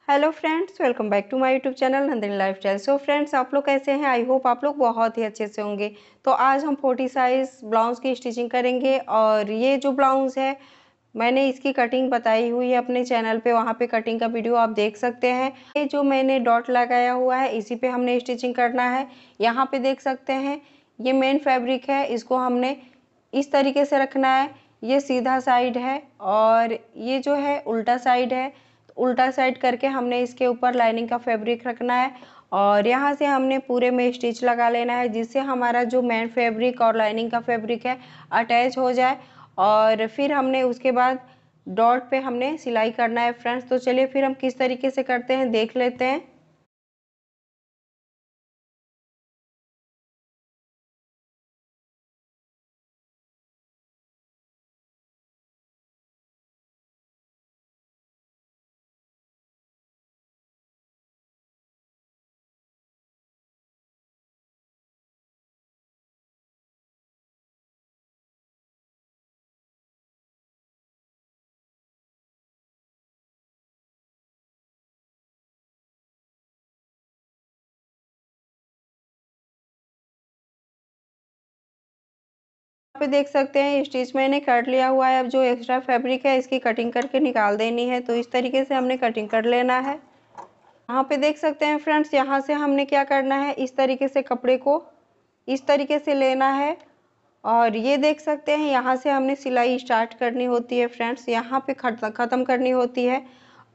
Hello friends, welcome back to my YouTube channel Nandini lifestyle. So friends, आप लोग कैसे हैं? आई होप आप लोग बहुत ही अच्छे से होंगे। तो आज हम 40 साइज ब्लाउज़ की स्टिचिंग करेंगे और ये जो ब्लाउज़ है मैंने इसकी कटिंग बताई हुई है अपने चैनल पे, वहाँ पे कटिंग का वीडियो आप देख सकते हैं। ये जो मैंने डॉट लगाया हुआ है इसी पे हमने स्टिचिंग करना है। यहाँ पे देख सकते हैं ये मेन फैब्रिक है, इसको हमने इस तरीके से रखना है। ये सीधा साइड है और ये जो है उल्टा साइड है। उल्टा साइड करके हमने इसके ऊपर लाइनिंग का फैब्रिक रखना है और यहाँ से हमने पूरे में स्टिच लगा लेना है, जिससे हमारा जो मेन फैब्रिक और लाइनिंग का फैब्रिक है अटैच हो जाए। और फिर हमने उसके बाद डॉट पे हमने सिलाई करना है फ्रेंड्स। तो चलिए फिर हम किस तरीके से करते हैं देख लेते हैं। यहाँ पे देख सकते हैं स्टिच मैंने कर लिया हुआ है। अब जो एक्स्ट्रा फैब्रिक है इसकी कटिंग करके निकाल देनी है, तो इस तरीके से हमने कटिंग कर लेना है। यहाँ पे देख सकते हैं फ्रेंड्स, यहाँ से हमने क्या करना है, इस तरीके से कपड़े को इस तरीके से लेना है और ये देख सकते हैं यहाँ से हमने सिलाई स्टार्ट करनी होती है फ्रेंड्स, यहाँ पे ख़त्म करनी होती है।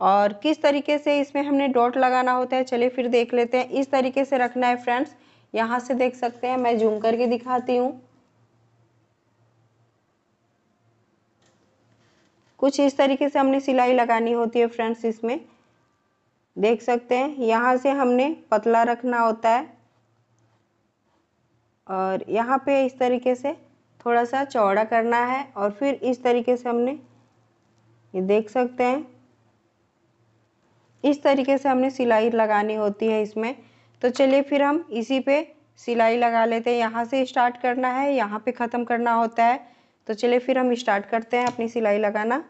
और किस तरीके से इसमें हमने डॉट लगाना होता है चलिए फिर देख लेते हैं। इस तरीके से रखना है फ्रेंड्स। यहाँ से देख सकते हैं, मैं जूम करके दिखाती हूँ। कुछ इस तरीके से हमने सिलाई लगानी होती है फ्रेंड्स। इसमें देख सकते हैं यहाँ से हमने पतला रखना होता है और यहाँ पे इस तरीके से थोड़ा सा चौड़ा करना है और फिर इस तरीके से हमने, ये देख सकते हैं इस तरीके से हमने सिलाई लगानी होती है इसमें। तो चलिए फिर हम इसी पे सिलाई लगा लेते हैं। यहाँ से स्टार्ट करना है, यहाँ पे ख़त्म करना होता है। तो चलिए फिर हम स्टार्ट करते हैं अपनी सिलाई लगाना।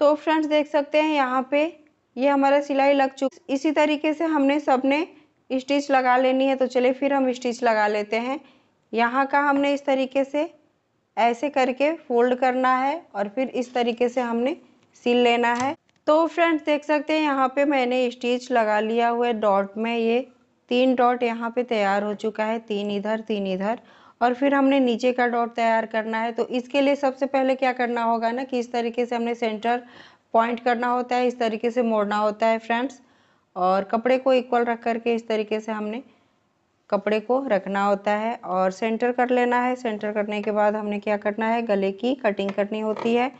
तो फ्रेंड्स देख सकते हैं यहाँ पे ये हमारा सिलाई लग चुका। इसी तरीके से हमने सबने स्टिच लगा लेनी है। तो चलिए फिर हम स्टिच लगा लेते हैं। यहाँ का हमने इस तरीके से ऐसे करके फोल्ड करना है और फिर इस तरीके से हमने सिल लेना है। तो फ्रेंड्स देख सकते हैं यहाँ पे मैंने स्टिच लगा लिया हुआ है डॉट में। ये 3 डॉट यहाँ पे तैयार हो चुका है, 3 इधर 3 इधर। और फिर हमने नीचे का डॉट तैयार करना है। तो इसके लिए सबसे पहले क्या करना होगा ना कि इस तरीके से हमने सेंटर पॉइंट करना होता है, इस तरीके से मोड़ना होता है फ्रेंड्स। और कपड़े को इक्वल रख करके इस तरीके से हमने कपड़े को रखना होता है और सेंटर कर लेना है। सेंटर करने के बाद हमने क्या करना है, गले की कटिंग करनी होती है।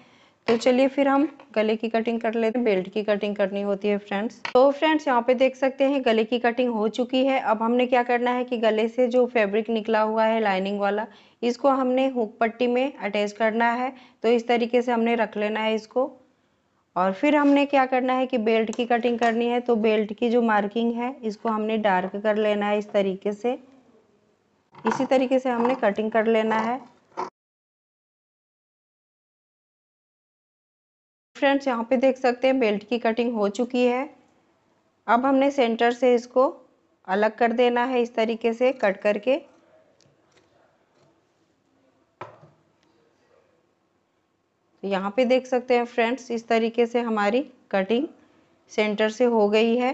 तो चलिए फिर हम गले की कटिंग कर लेते हैं। बेल्ट की कटिंग करनी होती है फ्रेंड्स। तो फ्रेंड्स यहाँ पे देख सकते हैं गले की कटिंग हो चुकी है। अब हमने क्या करना है कि गले से जो फैब्रिक निकला हुआ है लाइनिंग वाला, इसको हमने हुक पट्टी में अटैच करना है। तो इस तरीके से हमने रख लेना है इसको। और फिर हमने क्या करना है कि बेल्ट की कटिंग करनी है। तो बेल्ट की जो मार्किंग है इसको हमने डार्क कर लेना है इस तरीके से। इसी तरीके से हमने कटिंग कर लेना है। फ्रेंड्स यहाँ पे देख सकते हैं बेल्ट की कटिंग हो चुकी है। अब हमने सेंटर से इसको अलग कर देना है इस तरीके से कट करके। तो यहाँ पे देख सकते हैं फ्रेंड्स इस तरीके से हमारी कटिंग सेंटर से हो गई है।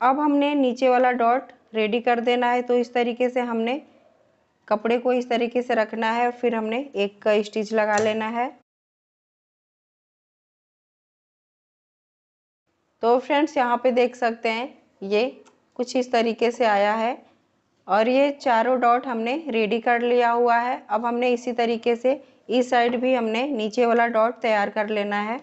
अब हमने नीचे वाला डॉट रेडी कर देना है। तो इस तरीके से हमने कपड़े को इस तरीके से रखना है और फिर हमने एक का स्टिच लगा लेना है। तो फ्रेंड्स यहाँ पे देख सकते हैं ये कुछ इस तरीके से आया है और ये चारों डॉट हमने रेडी कर लिया हुआ है। अब हमने इसी तरीके से इस साइड भी हमने नीचे वाला डॉट तैयार कर लेना है।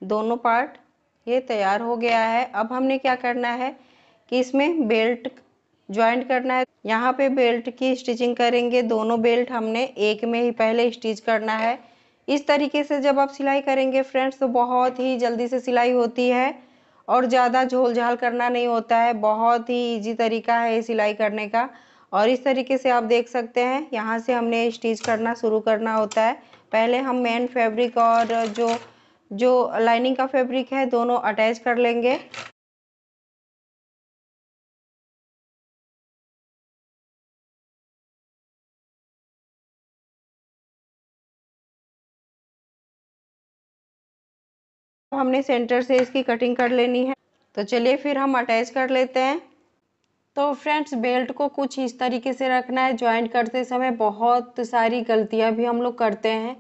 दोनों पार्ट ये तैयार हो गया है। अब हमने क्या करना है कि इसमें बेल्ट ज्वाइंट करना है। यहाँ पे बेल्ट की स्टिचिंग करेंगे। दोनों बेल्ट हमने एक में ही पहले स्टिच करना है। इस तरीके से जब आप सिलाई करेंगे फ्रेंड्स तो बहुत ही जल्दी से सिलाई होती है और ज़्यादा झोल झाल करना नहीं होता है। बहुत ही इजी तरीका है सिलाई करने का। और इस तरीके से आप देख सकते हैं यहाँ से हमने स्टिच करना शुरू करना होता है। पहले हम मेन फैब्रिक और जो लाइनिंग का फैब्रिक है दोनों अटैच कर लेंगे। हमने सेंटर से इसकी कटिंग कर लेनी है, तो चलिए फिर हम अटैच कर लेते हैं। तो फ्रेंड्स बेल्ट को कुछ इस तरीके से रखना है। ज्वाइंट करते समय बहुत सारी गलतियां भी हम लोग करते हैं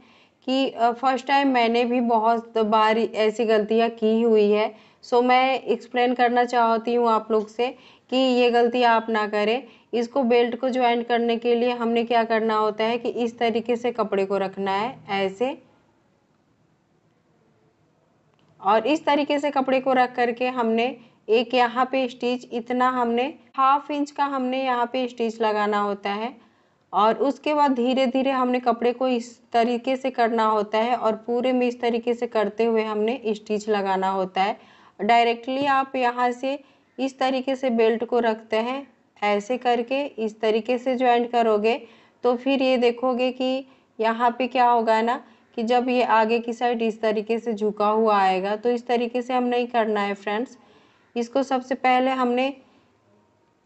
कि फर्स्ट टाइम मैंने भी बहुत बार ऐसी गलतियां की हुई है। सो मैं एक्सप्लेन करना चाहती हूँ आप लोग से कि ये गलती आप ना करें। इसको बेल्ट को ज्वाइंट करने के लिए हमने क्या करना होता है कि इस तरीके से कपड़े को रखना है ऐसे, और इस तरीके से कपड़े को रख करके हमने एक यहाँ पे स्टिच, इतना हमने ½ इंच का हमने यहाँ पे स्टिच लगाना होता है। और उसके बाद धीरे धीरे हमने कपड़े को इस तरीके से करना होता है और पूरे में इस तरीके से करते हुए हमने स्टिच लगाना होता है। डायरेक्टली आप यहाँ से इस तरीके से बेल्ट को रखते हैं, ऐसे करके इस तरीके से ज्वाइंट करोगे तो फिर ये देखोगे कि यहाँ पे क्या होगा ना कि जब ये आगे की साइड इस तरीके से झुका हुआ आएगा, तो इस तरीके से हम नहीं करना है फ्रेंड्स। इसको सबसे पहले हमने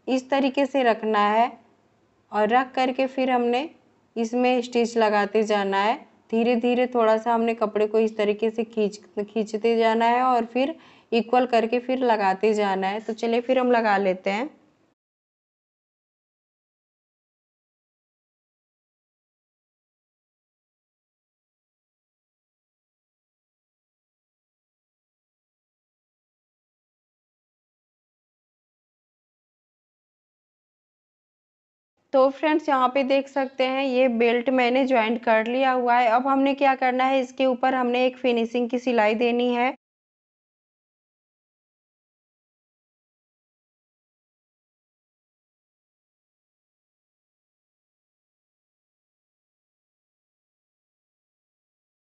इस तरीके से रखना है और रख करके फिर हमने इसमें स्टिच लगाते जाना है। धीरे धीरे थोड़ा सा हमने कपड़े को इस तरीके से खींचते जाना है और फिर इक्वल करके फिर लगाते जाना है। तो चलिए फिर हम लगा लेते हैं। तो फ्रेंड्स यहाँ पे देख सकते हैं ये बेल्ट मैंने ज्वाइंट कर लिया हुआ है। अब हमने क्या करना है, इसके ऊपर हमने एक फिनिशिंग की सिलाई देनी है।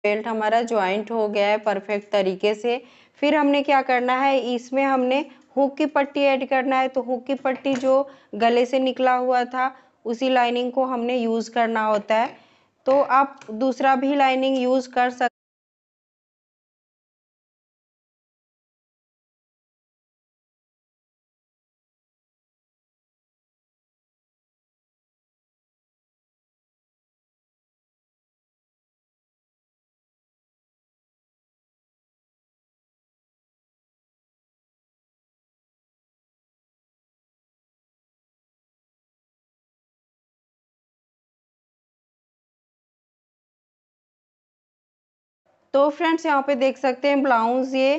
बेल्ट हमारा ज्वाइंट हो गया है परफेक्ट तरीके से। फिर हमने क्या करना है, इसमें हमने हुक की पट्टी ऐड करना है। तो हुक की पट्टी जो गले से निकला हुआ था उसी लाइनिंग को हमने यूज करना होता है। तो आप दूसरा भी लाइनिंग यूज कर सकते। तो फ्रेंड्स यहाँ पे देख सकते हैं ब्लाउज ये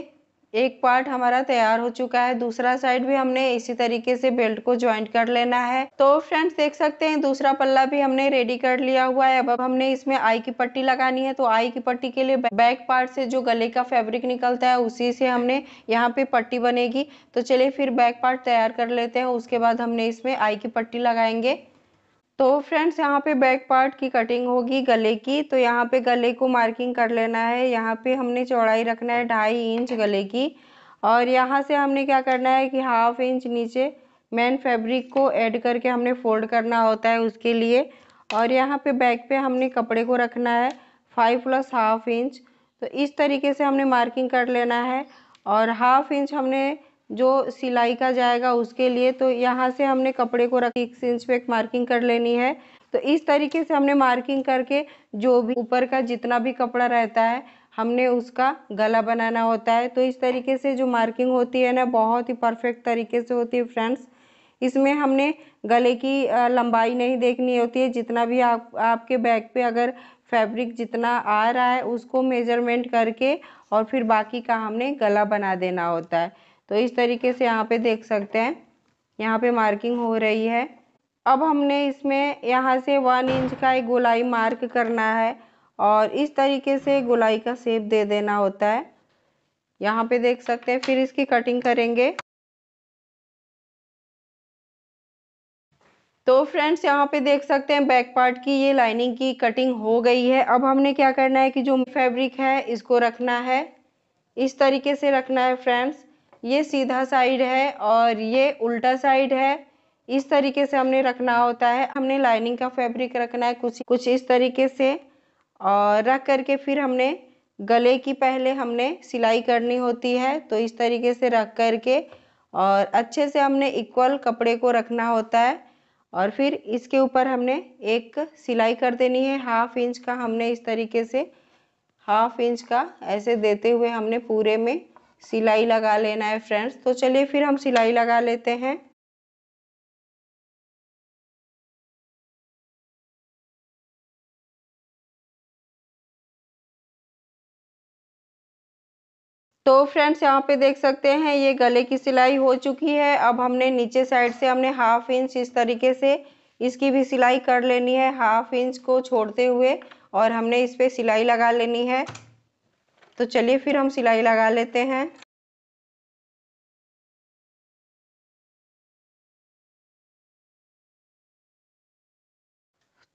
एक पार्ट हमारा तैयार हो चुका है। दूसरा साइड भी हमने इसी तरीके से बेल्ट को ज्वाइंट कर लेना है। तो फ्रेंड्स देख सकते हैं दूसरा पल्ला भी हमने रेडी कर लिया हुआ है। अब हमने इसमें आई की पट्टी लगानी है। तो आई की पट्टी के लिए बैक पार्ट से जो गले का फैब्रिक निकलता है उसी से हमने यहाँ पे पट्टी बनेगी। तो चलिए फिर बैक पार्ट तैयार कर लेते हैं, उसके बाद हमने इसमें आई की पट्टी लगाएंगे। तो फ्रेंड्स यहाँ पे बैक पार्ट की कटिंग होगी गले की। तो यहाँ पे गले को मार्किंग कर लेना है। यहाँ पे हमने चौड़ाई रखना है 2.5 इंच गले की। और यहाँ से हमने क्या करना है कि ½ इंच नीचे मेन फैब्रिक को ऐड करके हमने फोल्ड करना होता है उसके लिए। और यहाँ पे बैक पे हमने कपड़े को रखना है 5 + ½ इंच। तो इस तरीके से हमने मार्किंग कर लेना है। और ½ इंच हमने जो सिलाई का जाएगा उसके लिए, तो यहाँ से हमने कपड़े को रख 6 इंच पे एक मार्किंग कर लेनी है। तो इस तरीके से हमने मार्किंग करके जो भी ऊपर का जितना भी कपड़ा रहता है हमने उसका गला बनाना होता है। तो इस तरीके से जो मार्किंग होती है ना बहुत ही परफेक्ट तरीके से होती है फ्रेंड्स। इसमें हमने गले की लंबाई नहीं देखनी होती है। जितना भी आपके बैक पे अगर फैब्रिक जितना आ रहा है उसको मेजरमेंट करके और फिर बाकी का हमने गला बना देना होता है। तो इस तरीके से यहाँ पे देख सकते हैं यहाँ पे मार्किंग हो रही है। अब हमने इसमें यहाँ से 1 इंच का एक गोलाई मार्क करना है और इस तरीके से गोलाई का शेप दे देना होता है। यहाँ पे देख सकते हैं फिर इसकी कटिंग करेंगे। तो फ्रेंड्स यहाँ पे देख सकते हैं बैक पार्ट की ये लाइनिंग की कटिंग हो गई है। अब हमने क्या करना है कि जो फैब्रिक है इसको रखना है, इस तरीके से रखना है फ्रेंड्स। ये सीधा साइड है और ये उल्टा साइड है, इस तरीके से हमने रखना होता है। हमने लाइनिंग का फैब्रिक रखना है कुछ इस तरीके से, और रख करके फिर हमने गले की पहले हमने सिलाई करनी होती है। तो इस तरीके से रख करके और अच्छे से हमने इक्वल कपड़े को रखना होता है, और फिर इसके ऊपर हमने एक सिलाई कर देनी है। 1/2 इंच का हमने इस तरीके से 1/2 इंच का ऐसे देते हुए हमने पूरे में सिलाई लगा लेना है फ्रेंड्स। तो चलिए फिर हम सिलाई लगा लेते हैं। तो फ्रेंड्स यहाँ पे देख सकते हैं ये गले की सिलाई हो चुकी है। अब हमने नीचे साइड से हमने 1/2 इंच इस तरीके से इसकी भी सिलाई कर लेनी है, 1/2 इंच को छोड़ते हुए, और हमने इस पे सिलाई लगा लेनी है। तो चलिए फिर हम सिलाई लगा लेते हैं।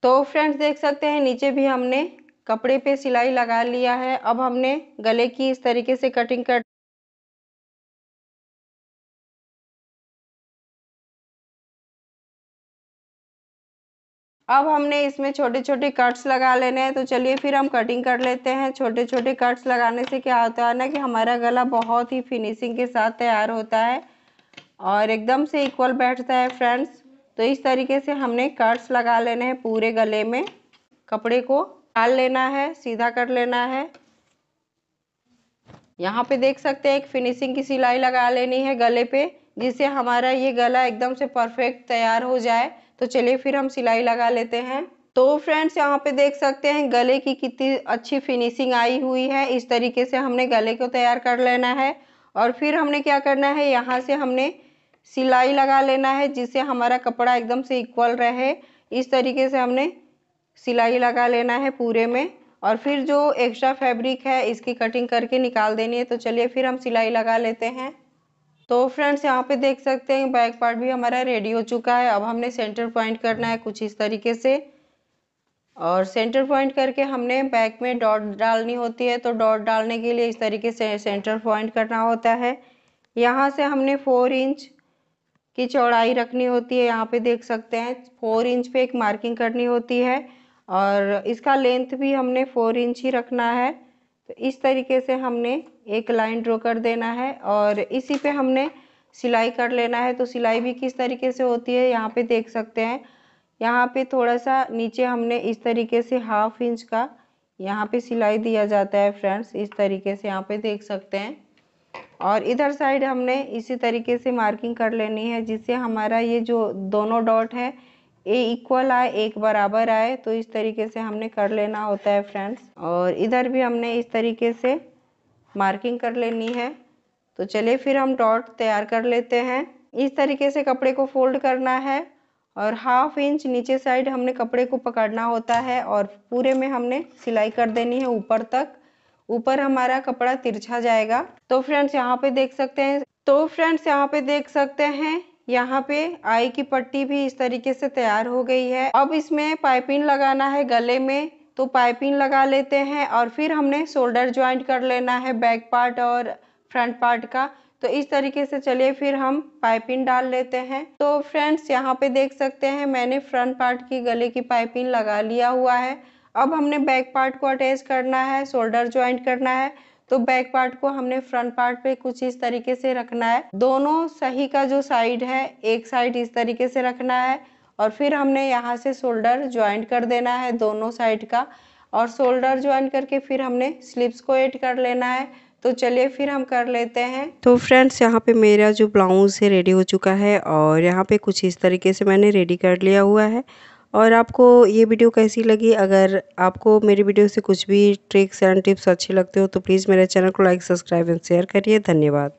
तो फ्रेंड्स देख सकते हैं नीचे भी हमने कपड़े पे सिलाई लगा लिया है। अब हमने गले की इस तरीके से कटिंग कर अब हमने इसमें छोटे छोटे कट्स लगा लेने हैं। तो चलिए फिर हम कटिंग कर लेते हैं। छोटे छोटे कट्स लगाने से क्या होता है ना कि हमारा गला बहुत ही फिनिशिंग के साथ तैयार होता है और एकदम से इक्वल बैठता है फ्रेंड्स। तो इस तरीके से हमने कट्स लगा लेने हैं पूरे गले में। कपड़े को डाल लेना है, सीधा कर लेना है। यहाँ पे देख सकते हैं एक फिनिशिंग की सिलाई लगा लेनी है गले पे, जिससे हमारा ये गला एकदम से परफेक्ट तैयार हो जाए। तो चलिए फिर हम सिलाई लगा लेते हैं। तो फ्रेंड्स यहाँ पे देख सकते हैं गले की कितनी अच्छी फिनिशिंग आई हुई है। इस तरीके से हमने गले को तैयार कर लेना है, और फिर हमने क्या करना है, यहाँ से हमने सिलाई लगा लेना है जिससे हमारा कपड़ा एकदम से इक्वल रहे। इस तरीके से हमने सिलाई लगा लेना है पूरे में, और फिर जो एक्स्ट्रा फैब्रिक है इसकी कटिंग करके निकाल देनी है। तो चलिए फिर हम सिलाई लगा लेते हैं। तो फ्रेंड्स यहाँ पे देख सकते हैं बैक पार्ट भी हमारा रेडी हो चुका है। अब हमने सेंटर पॉइंट करना है कुछ इस तरीके से, और सेंटर पॉइंट करके हमने बैक में डॉट डालनी होती है। तो डॉट डालने के लिए इस तरीके से सेंटर पॉइंट करना होता है। यहाँ से हमने 4 इंच की चौड़ाई रखनी होती है। यहाँ पे देख सकते हैं 4 इंच पे एक मार्किंग करनी होती है, और इसका लेंथ भी हमने 4 इंच ही रखना है। तो इस तरीके से हमने एक लाइन ड्रॉ कर देना है, और इसी पे हमने सिलाई कर लेना है। तो सिलाई भी किस तरीके से होती है यहाँ पे देख सकते हैं। यहाँ पे थोड़ा सा नीचे हमने इस तरीके से 1/2 इंच का यहाँ पे सिलाई दिया जाता है फ्रेंड्स, इस तरीके से यहाँ पे देख सकते हैं। और इधर साइड हमने इसी तरीके से मार्किंग कर लेनी है जिससे हमारा ये जो दोनों डॉट है ये इक्वल आए, एक बराबर आए। तो इस तरीके से हमने कर लेना होता है फ्रेंड्स, और इधर भी हमने इस तरीके से मार्किंग कर लेनी है। तो चलिए फिर हम डॉट तैयार कर लेते हैं। इस तरीके से कपड़े को फोल्ड करना है, और 1/2 इंच नीचे साइड हमने कपड़े को पकड़ना होता है, और पूरे में हमने सिलाई कर देनी है ऊपर तक। ऊपर हमारा कपड़ा तिरछा जाएगा। तो फ्रेंड्स यहाँ पे देख सकते हैं यहाँ पे आई की पट्टी भी इस तरीके से तैयार हो गई है। अब इसमें पाइपिंग लगाना है गले में। तो पाइपिंग लगा लेते हैं, और फिर हमने शोल्डर ज्वाइंट कर लेना है बैक पार्ट और फ्रंट पार्ट का। तो इस तरीके से चलिए फिर हम पाइपिंग डाल लेते हैं। तो फ्रेंड्स यहाँ पे देख सकते हैं मैंने फ्रंट पार्ट की गले की पाइपिंग लगा लिया हुआ है। अब हमने बैक पार्ट को अटैच करना है, शोल्डर ज्वाइंट करना है। तो बैक पार्ट को हमने फ्रंट पार्ट पे कुछ इस तरीके से रखना है। दोनों सही का जो साइड है एक साइड इस तरीके से रखना है, और फिर हमने यहाँ से शोल्डर ज्वाइंट कर देना है दोनों साइड का, और शोल्डर ज्वाइंट करके फिर हमने स्लीव्स को ऐड कर लेना है। तो चलिए फिर हम कर लेते हैं। तो फ्रेंड्स यहाँ पे मेरा जो ब्लाउज है रेडी हो चुका है, और यहाँ पे कुछ इस तरीके से मैंने रेडी कर लिया हुआ है। और आपको ये वीडियो कैसी लगी? अगर आपको मेरी वीडियो से कुछ भी ट्रिक्स एंड टिप्स अच्छे लगते हो तो प्लीज़ मेरे चैनल को लाइक, सब्सक्राइब एंड शेयर करिए। धन्यवाद।